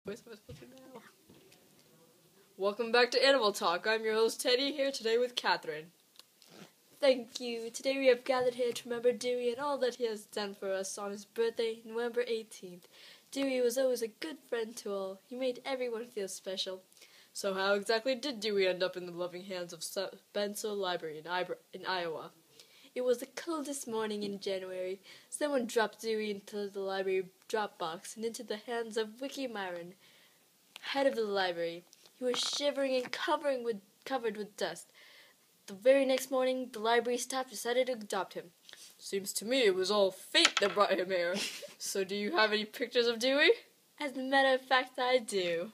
What am I supposed to do now? Welcome back to Animal Talk. I'm your host Teddy, here today with Catherine. Thank you. Today we have gathered here to remember Dewey and all that he has done for us on his birthday, November 18th. Dewey was always a good friend to all. He made everyone feel special. So how exactly did Dewey end up in the loving hands of Spencer Library in Iowa? It was the coldest morning in January. Someone dropped Dewey into the library drop box and into the hands of Wiki Myron, head of the library. He was shivering and covered with dust. The very next morning, the library staff decided to adopt him. Seems to me it was all fate that brought him here. So do you have any pictures of Dewey? As a matter of fact, I do.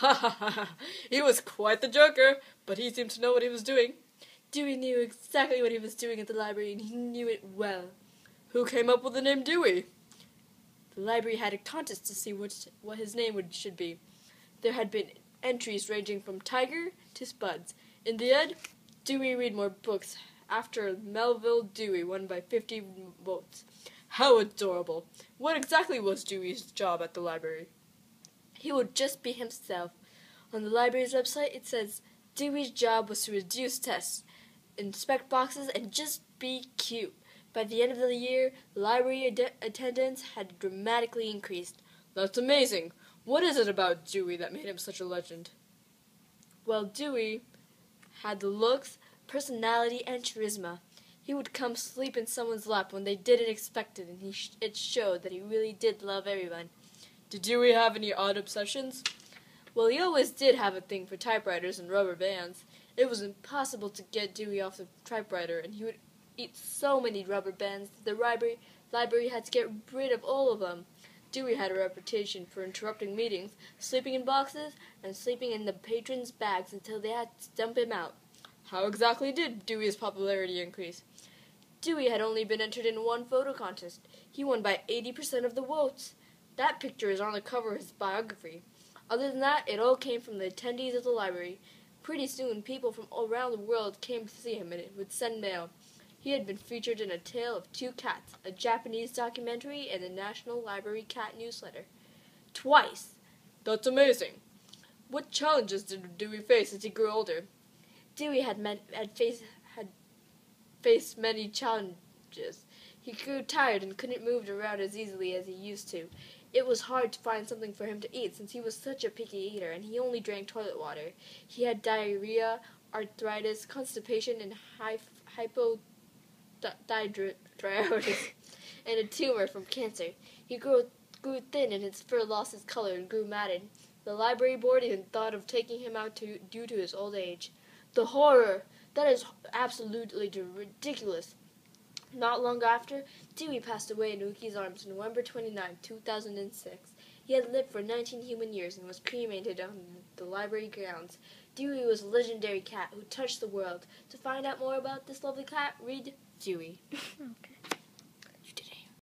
Ha ha ha! He was quite the joker, but he seemed to know what he was doing. Dewey knew exactly what he was doing at the library, and he knew it well. Who came up with the name Dewey? The library had a contest to see what his name should be. There had been entries ranging from Tiger to Spuds. In the end, Dewey read more books after Melville Dewey won by 50 votes. How adorable! What exactly was Dewey's job at the library? He would just be himself. On the library's website, it says Dewey's job was to reduce tests, inspect boxes, and just be cute. By the end of the year, library attendance had dramatically increased. That's amazing. What is it about Dewey that made him such a legend? Well, Dewey had the looks, personality, and charisma. He would come sleep in someone's lap when they didn't expect it, and it showed that he really did love everyone. Did Dewey have any odd obsessions? Well, he always did have a thing for typewriters and rubber bands. It was impossible to get Dewey off the typewriter, and he would eat so many rubber bands that the library had to get rid of all of them. Dewey had a reputation for interrupting meetings, sleeping in boxes, and sleeping in the patrons' bags until they had to dump him out. How exactly did Dewey's popularity increase? Dewey had only been entered in one photo contest. He won by 80% of the votes. That picture is on the cover of his biography. Other than that, it all came from the attendees of the library. Pretty soon, people from around the world came to see him and would send mail. He had been featured in A Tale of Two Cats, a Japanese documentary, and the National Library Cat newsletter. Twice! That's amazing. What challenges did Dewey face as he grew older? Dewey had faced many challenges. He grew tired and couldn't move around as easily as he used to. It was hard to find something for him to eat since he was such a picky eater and he only drank toilet water. He had diarrhea, arthritis, constipation, and hypothyroidism, and a tumor from cancer. He grew thin and his fur lost its color and grew matted. The library board even thought of taking him out due to his old age. The horror! That is absolutely ridiculous. Not long after, Dewey passed away in Wiki's arms on November 29, 2006. He had lived for 19 human years and was cremated on the library grounds. Dewey was a legendary cat who touched the world. To find out more about this lovely cat, read Dewey. Okay.